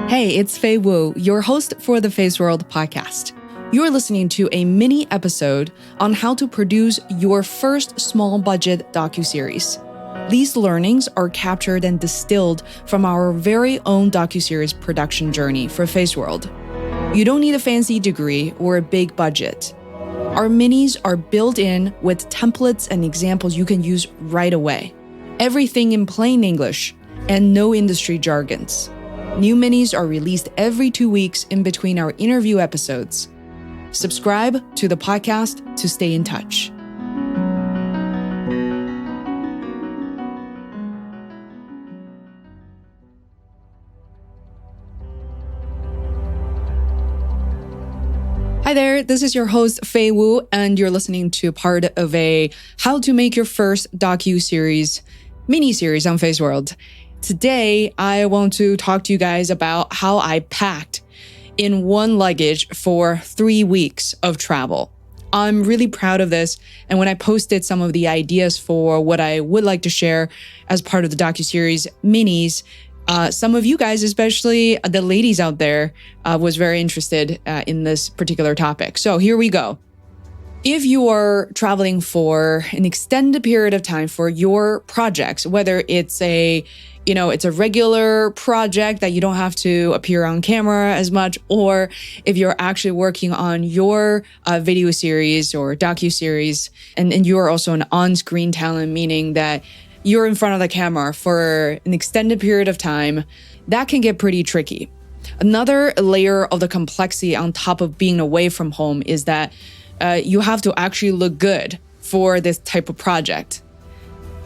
Hey, it's Fei Wu, your host for the Feisworld podcast. You're listening to a mini episode on how to produce your first small budget docuseries. These learnings are captured and distilled from our very own docuseries production journey for Feisworld. You don't need a fancy degree or a big budget. Our minis are built in with templates and examples you can use right away. Everything in plain English and no industry jargons. New minis are released every 2 weeks in between our interview episodes. Subscribe to the podcast to stay in touch. Hi there, this is your host, Fei Wu, and you're listening to part of a How to Make Your First Docuseries mini-series on Feisworld. Today, I want to talk to you guys about how I packed in one luggage for 3 weeks of travel. I'm really proud of this, and when I posted some of the ideas for what I would like to share as part of the docuseries minis, some of you guys, especially the ladies out there, was very interested in this particular topic. So here we go. If you are traveling for an extended period of time for your projects, whether it's a regular project that you don't have to appear on camera as much, or if you're actually working on your video series or docu-series, and you're also an on-screen talent, meaning that you're in front of the camera for an extended period of time, that can get pretty tricky. Another layer of the complexity on top of being away from home is that you have to actually look good for this type of project.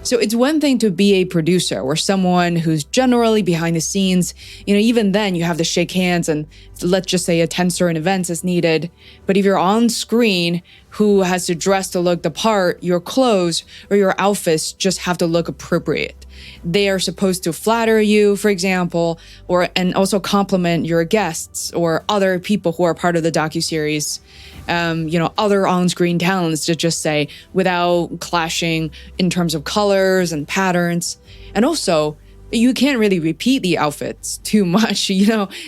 So it's one thing to be a producer or someone who's generally behind the scenes. Even then you have to shake hands and let's just say attend certain events as needed. But if you're on screen who has to dress to look the part, your clothes or your outfits just have to look appropriate. They are supposed to flatter you, for example, and also compliment your guests or other people who are part of the docuseries. Other on-screen talents, to just say, without clashing in terms of colors and patterns. And also, you can't really repeat the outfits too much.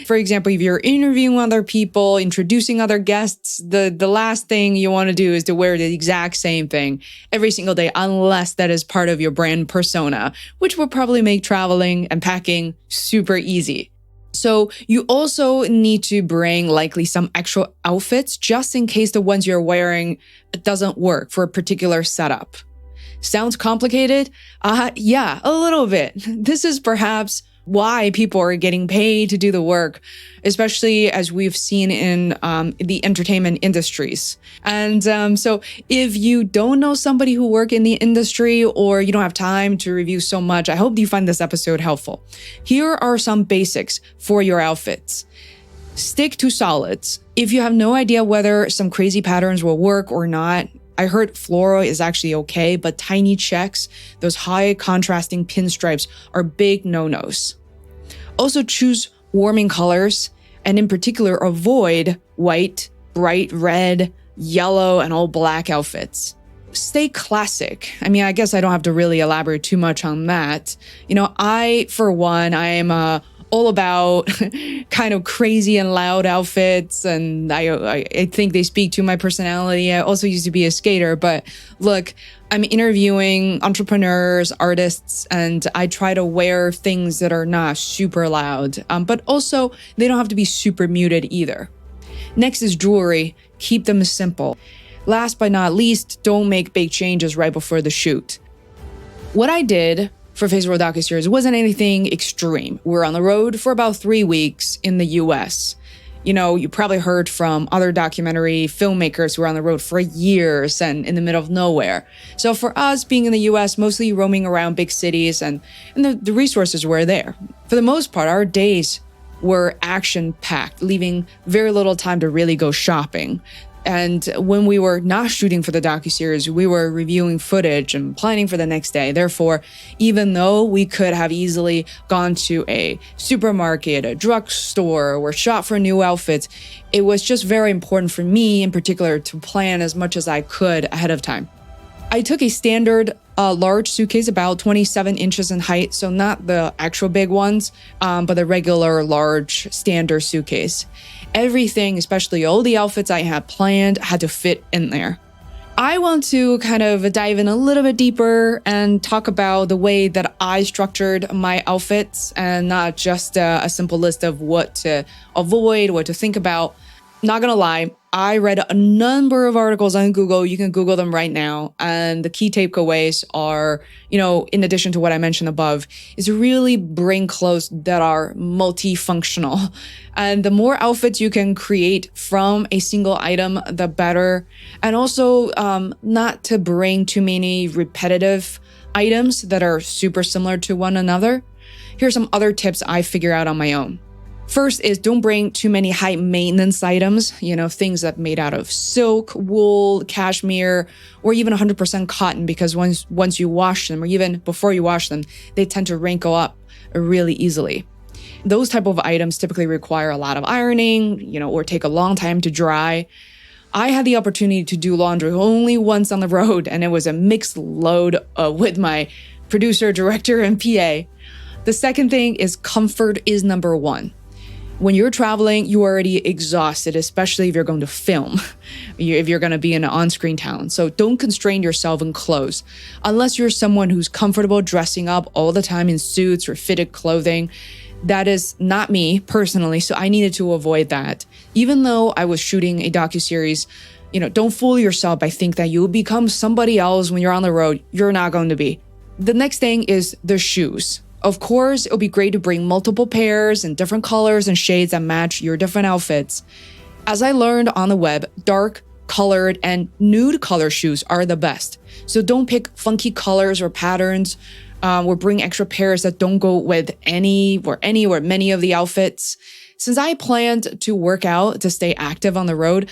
For example, if you're interviewing other people, introducing other guests, the last thing you want to do is to wear the exact same thing every single day, unless that is part of your brand persona, which will probably make traveling and packing super easy. So you also need to bring likely some extra outfits just in case the ones you're wearing doesn't work for a particular setup. Sounds complicated? Yeah, a little bit. This is perhaps why people are getting paid to do the work, especially as we've seen in the entertainment industries. And so if you don't know somebody who work in the industry or you don't have time to review so much, I hope you find this episode helpful. Here are some basics for your outfits. Stick to solids. If you have no idea whether some crazy patterns will work or not, I heard floral is actually okay, but tiny checks, those high contrasting pinstripes, are big no-nos. Also choose warming colors, and in particular, avoid white, bright red, yellow, and all black outfits. Stay classic. I guess I don't have to really elaborate too much on that. I am all about kind of crazy and loud outfits, and I think they speak to my personality. I also used to be a skater, but look, I'm interviewing entrepreneurs, artists, and I try to wear things that are not super loud, but also they don't have to be super muted either. Next is jewelry. Keep them simple. Last but not least, don't make big changes right before the shoot. What I did for Feisworld docuseries wasn't anything extreme. We're on the road for about 3 weeks in the US. You probably heard from other documentary filmmakers who are on the road for years and in the middle of nowhere. So for us, being in the US, mostly roaming around big cities and the resources were there. For the most part, our days were action-packed, leaving very little time to really go shopping. And when we were not shooting for the docuseries, we were reviewing footage and planning for the next day. Therefore, even though we could have easily gone to a supermarket, a drugstore, or shop for new outfits, it was just very important for me in particular to plan as much as I could ahead of time. I took a standard large suitcase, about 27 inches in height, so not the actual big ones, but the regular large standard suitcase. Everything, especially all the outfits I had planned, had to fit in there. I want to kind of dive in a little bit deeper and talk about the way that I structured my outfits and not just a simple list of what to avoid, what to think about. Not gonna lie, I read a number of articles on Google. You can Google them right now. And the key takeaways are, in addition to what I mentioned above, is really bring clothes that are multifunctional. And the more outfits you can create from a single item, the better. And also not to bring too many repetitive items that are super similar to one another. Here's some other tips I figure out on my own. First is don't bring too many high maintenance items, things that are made out of silk, wool, cashmere, or even 100% cotton, because once you wash them, or even before you wash them, they tend to wrinkle up really easily. Those type of items typically require a lot of ironing, or take a long time to dry. I had the opportunity to do laundry only once on the road, and it was a mixed load with my producer, director, and PA. The second thing is comfort is number one. When you're traveling, you're already exhausted, especially if you're going to film, if you're going to be in an on-screen town. So don't constrain yourself in clothes. Unless you're someone who's comfortable dressing up all the time in suits or fitted clothing. That is not me personally, so I needed to avoid that. Even though I was shooting a docuseries, don't fool yourself by thinking that you'll become somebody else when you're on the road. You're not going to be. The next thing is the shoes. Of course, it'll be great to bring multiple pairs and different colors and shades that match your different outfits. As I learned on the web, dark, colored, and nude color shoes are the best. So don't pick funky colors or patterns, or bring extra pairs that don't go with any or many of the outfits. Since I planned to work out to stay active on the road,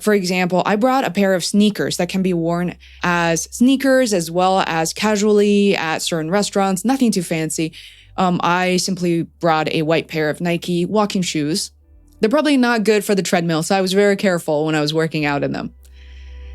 for example, I brought a pair of sneakers that can be worn as sneakers as well as casually at certain restaurants, nothing too fancy. I simply brought a white pair of Nike walking shoes. They're probably not good for the treadmill, so I was very careful when I was working out in them.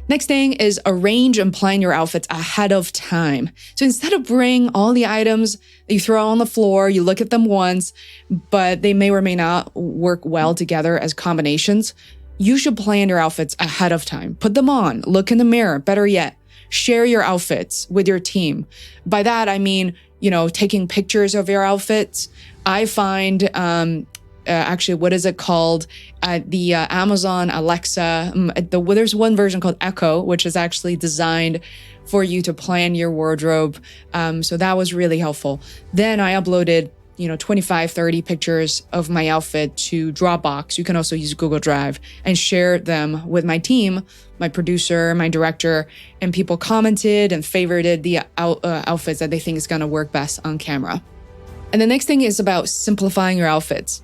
Next thing is arrange and plan your outfits ahead of time. So instead of bringing all the items that you throw on the floor, you look at them once, but they may or may not work well together as combinations, you should plan your outfits ahead of time. Put them on, look in the mirror, better yet, share your outfits with your team. By that, I mean, taking pictures of your outfits. I find, actually, what is it called? The Amazon Alexa, there's one version called Echo, which is actually designed for you to plan your wardrobe. So that was really helpful. Then I uploaded, 25, 30 pictures of my outfit to Dropbox. You can also use Google Drive and share them with my team, my producer, my director, and people commented and favorited the outfits that they think is going to work best on camera. And the next thing is about simplifying your outfits.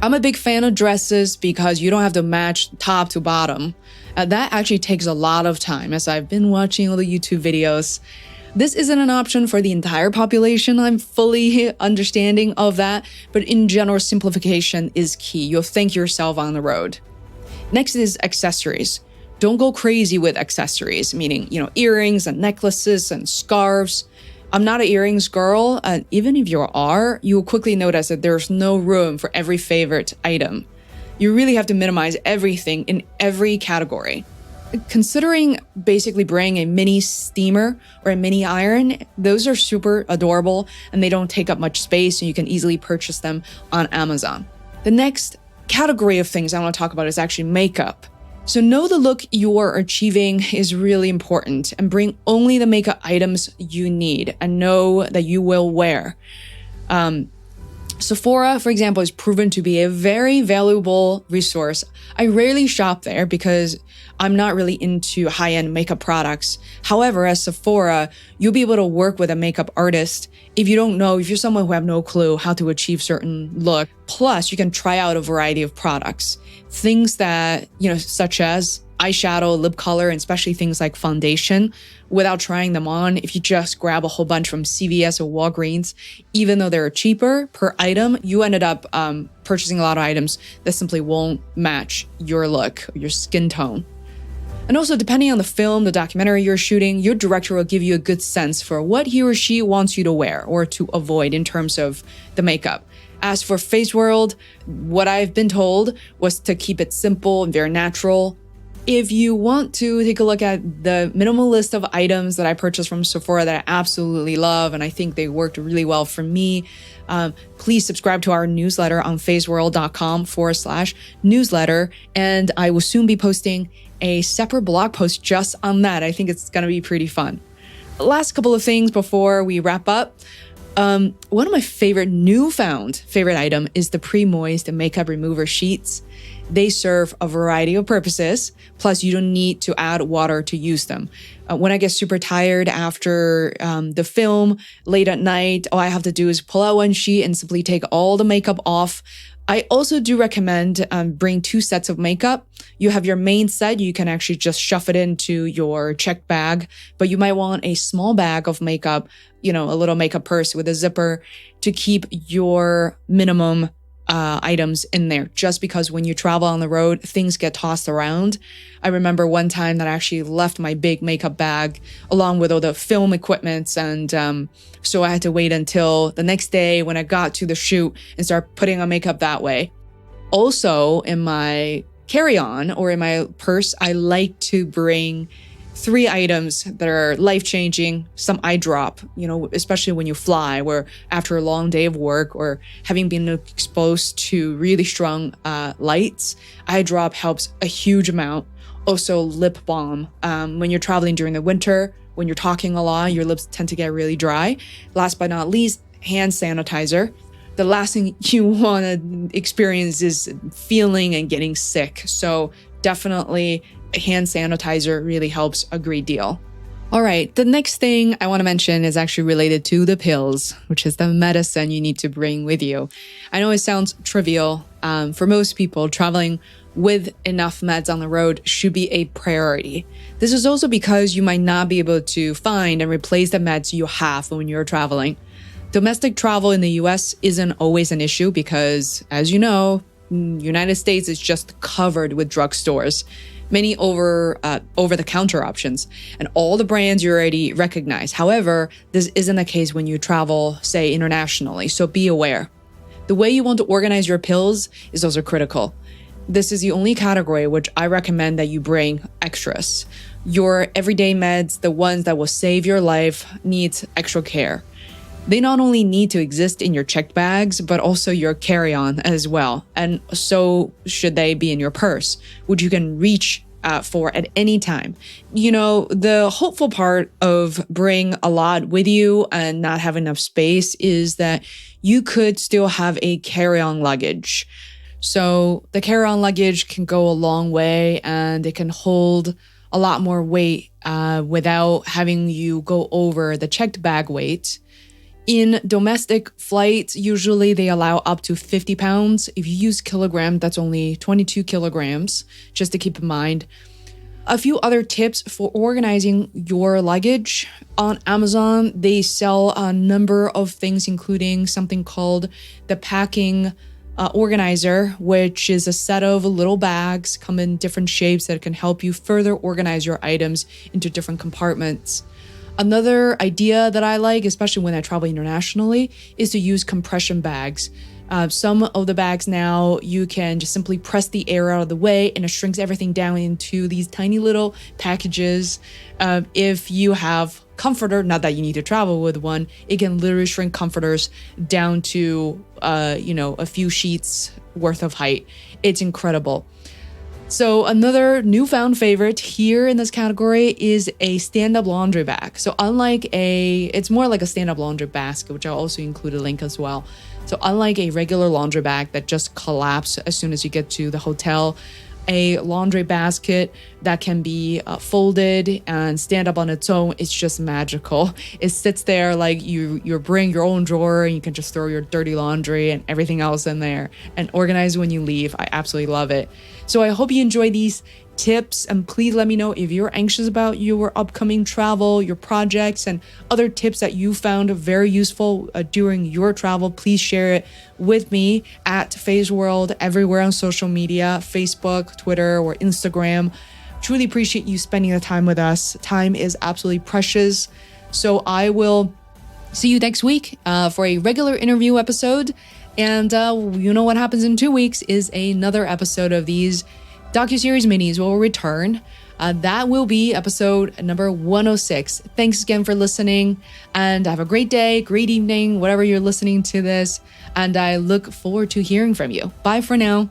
I'm a big fan of dresses because you don't have to match top to bottom. That actually takes a lot of time, as I've been watching all the YouTube videos. This isn't an option for the entire population. I'm fully understanding of that. But in general, simplification is key. You'll thank yourself on the road. Next is accessories. Don't go crazy with accessories, meaning, earrings and necklaces and scarves. I'm not an earrings girl. Even if you are, you will quickly notice that there's no room for every favorite item. You really have to minimize everything in every category. Considering basically bringing a mini steamer or a mini iron, those are super adorable and they don't take up much space and you can easily purchase them on Amazon. The next category of things I want to talk about is actually makeup. So know the look you're achieving is really important and bring only the makeup items you need and know that you will wear. Sephora, for example, is proven to be a very valuable resource. I rarely shop there because I'm not really into high-end makeup products. However, at Sephora, you'll be able to work with a makeup artist if you're someone who have no clue how to achieve certain look. Plus, you can try out a variety of products. Things that, such as eyeshadow, lip color, and especially things like foundation, without trying them on. If you just grab a whole bunch from CVS or Walgreens, even though they're cheaper per item, you ended up purchasing a lot of items that simply won't match your look, your skin tone. And also, depending on the film, the documentary you're shooting, your director will give you a good sense for what he or she wants you to wear or to avoid in terms of the makeup. As for Feisworld, what I've been told was to keep it simple and very natural. If you want to take a look at the minimal list of items that I purchased from Sephora that I absolutely love, and I think they worked really well for me, please subscribe to our newsletter on feisworld.com/newsletter, and I will soon be posting a separate blog post just on that. I think it's going to be pretty fun. Last couple of things before we wrap up. One of my newfound favorite item is the pre-moist makeup remover sheets. They serve a variety of purposes, plus you don't need to add water to use them. When I get super tired after the film, late at night, all I have to do is pull out one sheet and simply take all the makeup off. I also do recommend bring 2 sets of makeup. You have your main set. You can actually just shove it into your checked bag, but you might want a small bag of makeup, a little makeup purse with a zipper to keep your minimum items in there, just because when you travel on the road, things get tossed around. I remember one time that I actually left my big makeup bag along with all the film equipment, and so I had to wait until the next day when I got to the shoot and start putting on makeup that way. Also, in my carry-on or in my purse, I like to bring 3 items that are life-changing, some eye drop, especially when you fly, where after a long day of work or having been exposed to really strong lights, eye drop helps a huge amount. Also, lip balm. When you're traveling during the winter, when you're talking a lot, your lips tend to get really dry. Last but not least, hand sanitizer. The last thing you want to experience is feeling and getting sick. So definitely hand sanitizer really helps a great deal. All right, the next thing I want to mention is actually related to the pills, which is the medicine you need to bring with you. I know it sounds trivial. For most people, traveling with enough meds on the road should be a priority. This is also because you might not be able to find and replace the meds you have when you're traveling. Domestic travel in the US isn't always an issue because, as you know, United States is just covered with drugstores, many over-the-counter options, and all the brands you already recognize. However, this isn't the case when you travel, say, internationally, so be aware. The way you want to organize your pills is also critical. This is the only category which I recommend that you bring extras. Your everyday meds, the ones that will save your life, need extra care. They not only need to exist in your checked bags, but also your carry-on as well. And so should they be in your purse, which you can reach for at any time. The hopeful part of bring a lot with you and not have enough space is that you could still have a carry-on luggage. So the carry-on luggage can go a long way and it can hold a lot more weight without having you go over the checked bag weight. In domestic flights, usually they allow up to 50 pounds. If you use kilogram, that's only 22 kilograms, just to keep in mind. A few other tips for organizing your luggage. On Amazon, they sell a number of things, including something called the packing organizer, which is a set of little bags, come in different shapes that can help you further organize your items into different compartments. Another idea that I like, especially when I travel internationally, is to use compression bags. Some of the bags now, you can just simply press the air out of the way and it shrinks everything down into these tiny little packages. If you have comforter, not that you need to travel with one, it can literally shrink comforters down to, a few sheets worth of height. It's incredible. So another newfound favorite here in this category is a stand-up laundry bag. So it's more like a stand-up laundry basket, which I'll also include a link as well. So unlike a regular laundry bag that just collapses as soon as you get to the hotel, a laundry basket that can be folded and stand up on its own, it's just magical. It sits there like you bring your own drawer and you can just throw your dirty laundry and everything else in there and organize when you leave. I absolutely love it. So I hope you enjoy these tips, and please let me know if you're anxious about your upcoming travel, your projects, and other tips that you found very useful during your travel. Please share it with me at Feisworld everywhere on social media, Facebook, Twitter, or Instagram. Truly appreciate you spending the time with us. Time is absolutely precious. So I will see you next week for a regular interview episode. And you know what happens in 2 weeks is another episode of these Docuseries minis will return. That will be episode number 106. Thanks again for listening, and have a great day, great evening, whatever you're listening to this. And I look forward to hearing from you. Bye for now.